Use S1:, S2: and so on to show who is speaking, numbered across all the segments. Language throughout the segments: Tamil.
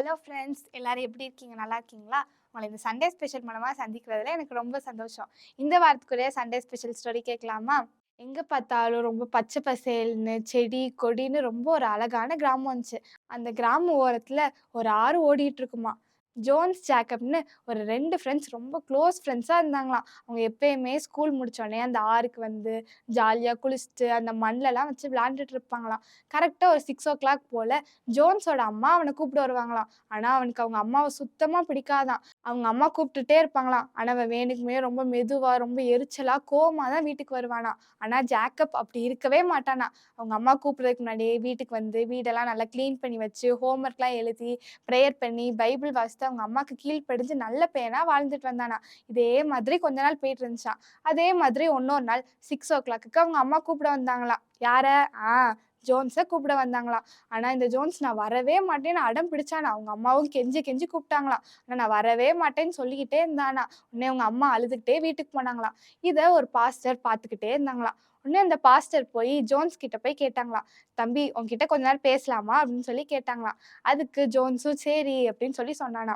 S1: ஹலோ ஃப்ரெண்ட்ஸ், எல்லாரும் எப்படி இருக்கீங்க? நல்லா இருக்கீங்களா? உங்களை இந்த சண்டே ஸ்பெஷல் மூலமா சந்திக்கிறதுல எனக்கு ரொம்ப சந்தோஷம். இந்த வாரத்துக்குரிய சண்டே ஸ்பெஷல் ஸ்டோரி கேட்கலாமா? எங்க பார்த்தாலும் ரொம்ப பச்சை பசேல்னு செடி கொடின்னு ரொம்ப ஒரு அழகான கிராமம் இருந்துச்சு. அந்த கிராம ஓரத்துல ஒரு ஆறு ஓடிட்டு இருக்குமா. ஜோன்ஸ் ஜேக்கப்னு ஒரு ரெண்டு ஃப்ரெண்ட்ஸ் ரொம்ப க்ளோஸ் ஃப்ரெண்ட்ஸாக இருந்தாங்களாம். அவங்க எப்பயுமே ஸ்கூல் முடிச்சோடனே அந்த ஆறுக்கு வந்து ஜாலியாக குளிச்சுட்டு அந்த மண்லலாம் வச்சு விளையாண்டுட்டு இருப்பாங்களாம். கரெக்டாக ஒரு 6 o'clock போல் ஜோன்ஸோட அம்மா அவனை கூப்பிட வருவாங்களாம். ஆனால் அவனுக்கு அவங்க அம்மாவை சுத்தமாக பிடிக்காதான். அவங்க அம்மா கூப்பிட்டுட்டே இருப்பாங்களாம். ஆனால் அவன் வேணுக்குமே ரொம்ப மெதுவாக ரொம்ப எரிச்சலாக கோவமாக தான் வீட்டுக்கு வருவானா. ஆனால் ஜேக்கப் அப்படி இருக்கவே மாட்டானா. அவங்க அம்மா கூப்பிட்றதுக்கு முன்னாடியே வீட்டுக்கு வந்து வீடெல்லாம் நல்லா க்ளீன் பண்ணி வச்சு ஹோம்ஒர்க்லாம் எழுதி ப்ரேயர் பண்ணி பைபிள் வாசித்து அவங்க அம்மாவுக்கு கீழ்ப்படிஞ்சு நல்ல பையனாக வாழ்ந்துட்டு வந்தானா. இதே மாதிரி கொஞ்ச நாள் போயிட்டு இருந்துச்சான். அதே மாதிரி இன்னொரு நாள் 6 o'clock அவங்க அம்மா கூப்பிட வந்தாங்களாம். யார? ஆ ஜோன்ஸை கூப்பிட வந்தாங்களாம். ஆனால் இந்த ஜோன்ஸ் நான் வரவே மாட்டேன்னு அடம் பிடிச்சானா. அவங்க அம்மாவும் கெஞ்சி கெஞ்சி கூப்பிட்டாங்களாம். ஆனால் நான் வரவே மாட்டேன்னு சொல்லிக்கிட்டே இருந்தானா. உடனே அவங்க அம்மா அழுதுகிட்டே வீட்டுக்கு போனாங்களாம். இதை ஒரு பாஸ்டர் பார்த்துக்கிட்டே இருந்தாங்களாம். உடனே அந்த பாஸ்டர் போய் ஜோன்ஸ் கிட்ட போய் கேட்டாங்களாம். தம்பி உன்கிட்ட கொஞ்ச நேரம் பேசலாமா அப்படின்னு சொல்லி கேட்டாங்களாம். அதுக்கு ஜோன்ஸும் சரி அப்படின்னு சொல்லி சொன்னானா.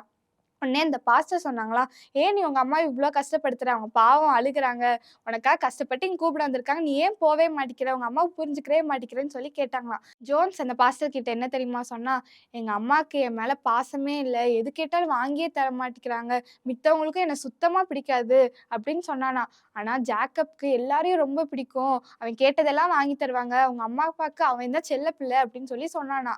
S1: உடனே இந்த பாஸ்டர் சொன்னாங்களாம், ஏன் நீ உங்க அம்மா இவ்வளோ கஷ்டப்படுத்துற? அவங்க பாவம் அழுகுறாங்க. உனக்காக கஷ்டப்பட்டு இங்க கூப்பிட வந்திருக்காங்க. நீ ஏன் போவே மாட்டேங்கிற? உங்க அம்மாவை புரிஞ்சுக்கவே மாட்டேங்கிறேன்னு சொல்லி கேட்டாங்களாம். ஜோன்ஸ் அந்த பாஸ்டர் கிட்ட என்ன தெரியுமா சொன்னா, எங்க அம்மாவுக்கு என் மேல பாசமே இல்லை. எது கேட்டாலும் வாங்கியே தர மாட்டேங்கிறாங்க. மித்தவங்களுக்கும் என்னை சுத்தமா பிடிக்காது அப்படின்னு சொன்னானா. ஆனா ஜேக்கப்க்கு எல்லாரையும் ரொம்ப பிடிக்கும். அவன் கேட்டதெல்லாம் வாங்கி தருவாங்க. அவங்க அம்மா அப்பாவுக்கு அவன் தான் செல்ல பிள்ளை அப்படின்னு சொல்லி சொன்னானா.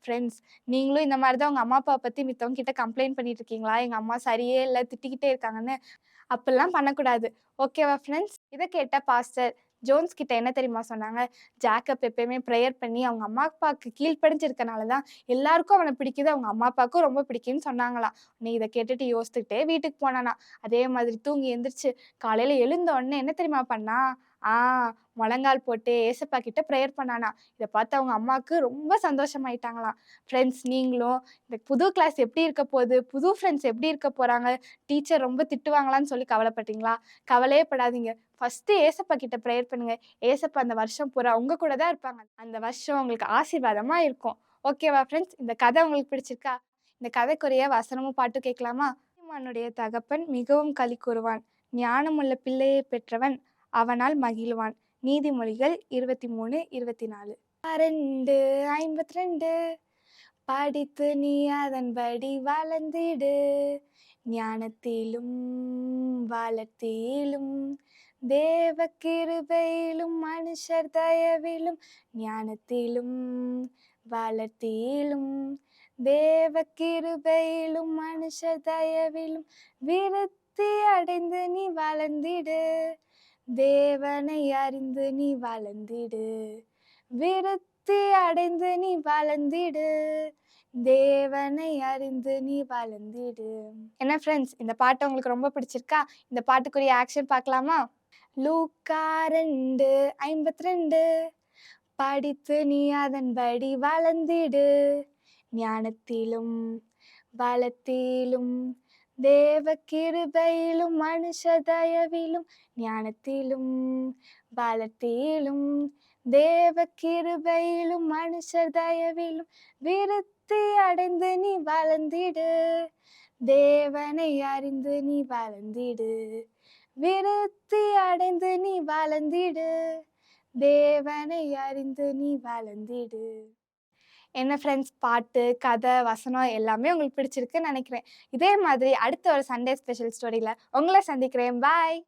S1: ஃப்ரெண்ட்ஸ், நீங்களும் இந்த மாதிரி தான் உங்க அம்மா அப்பாவை பத்தி மித்தவங்க கிட்ட கம்ப்ளைண்ட் பண்ணிட்டு இருக்கீங்களா? எங்க அம்மா சரியே இல்ல, திட்டிக்கிட்டே இருக்காங்கன்னு. அப்படிலாம் பண்ணக்கூடாது. ஓகேவா ஃப்ரெண்ட்ஸ்? இத கேட்ட பாஸ்டர் ஜோன்ஸ் கிட்ட என்ன தெரியுமா சொன்னாங்க? ஜேக்கப் எப்பயுமே ப்ரேயர் பண்ணி அவங்க அம்மா அப்பாவுக்கு கீழ்ப்படிஞ்சு இருக்கனால தான் எல்லாருக்கும் அவனை பிடிக்குது. அவங்க அம்மா அப்பாவுக்கும் ரொம்ப பிடிக்கும்னு சொன்னாங்களாம். நீ இதை கேட்டுட்டு யோசித்துக்கிட்டே வீட்டுக்கு போனானா. அதே மாதிரி தூங்கி எந்திரிச்சு காலையில எழுந்த உடனே என்ன தெரியுமா பண்ணா? ஆ முழங்கால் போட்டு ஏசப்பா கிட்ட ப்ரேயர் பண்ணானா. இதை பார்த்து அவங்க அம்மாவுக்கு ரொம்ப சந்தோஷமாயிட்டாங்களாம். ஃப்ரெண்ட்ஸ், நீங்களும் இந்த புது கிளாஸ் எப்படி இருக்க போகுது, புது ஃப்ரெண்ட்ஸ் எப்படி இருக்க போறாங்க, டீச்சர் ரொம்ப திட்டுவாங்களான்னு சொல்லி கவலைப்பட்டீங்களா? கவலையே படாதீங்க. ஃபர்ஸ்ட்டு ஏசப்பா கிட்ட ப்ரேயர் பண்ணுங்க. ஏசப்பா அந்த வருஷம் பூரா உங்க கூட தான் இருப்பாங்க. அந்த வருஷம் உங்களுக்கு ஆசீர்வாதமா இருக்கும். ஓகேவா ஃப்ரெண்ட்ஸ்? இந்த கதை உங்களுக்கு பிடிச்சிருக்கா? இந்த கதைக்குரிய வசனமும் பாட்டும் கேட்கலாமா? நீதிமானுடைய தகப்பன் மிகவும் களி கூறுவான். ஞானமுள்ள பிள்ளையை பெற்றவன் அவனால் மகிழ்வான். நீதிமொழிகள் 23:24. 2:52 படித்து நீ அதன்படி வளர்ந்திடு. ஞானத்திலும் வளர்த்தியிலும் தேவ கிருபையிலும் மனுஷர் தயவிலும் ஞானத்திலும் வளர்த்தியிலும் தேவ கிருபையிலும் மனுஷர் தயவிலும் விருத்தி அடைந்து நீ வளர்ந்திடு. தேவனை அறிந்து நீ வளர்ந்திடு. விருத்தி அடைந்து நீ வளர்ந்திடு. தேவனை அறிந்து நீ வளர்ந்திடு. என்ன ஃப்ரெண்ட்ஸ், இந்த பாட்டு உங்களுக்கு ரொம்ப பிடிச்சிருக்கா? இந்த பாட்டுக்குரிய ஆக்ஷன் பார்க்கலாமா? லூக்கா 2:52 படித்து நீ அதன்படி வளர்ந்திடு. ஞானத்திலும் பலத்திலும் தேவ கிருபையிலும் மனுஷ தயவிலும் ஞானத்திலும் பலத்திலும் தேவ கிருபையிலும் மனுஷர் தயவிலும் விருத்தி அடைந்து நீ வளர்ந்திடு. தேவனை அறிந்து நீ வளர்ந்திடு. விருத்தி அடைந்து நீ வளர்ந்திடு. தேவனை அறிந்து நீ வளர்ந்திடு. என்ன ஃப்ரெண்ட்ஸ், பாட்டு, கதை, வசனம் எல்லாமே உங்களுக்கு பிடிச்சிருக்குன்னு நினைக்கிறேன். இதே மாதிரி அடுத்த ஒரு சண்டே ஸ்பெஷல் ஸ்டோரியில் உங்களை சந்திக்கிறேன். பாய்.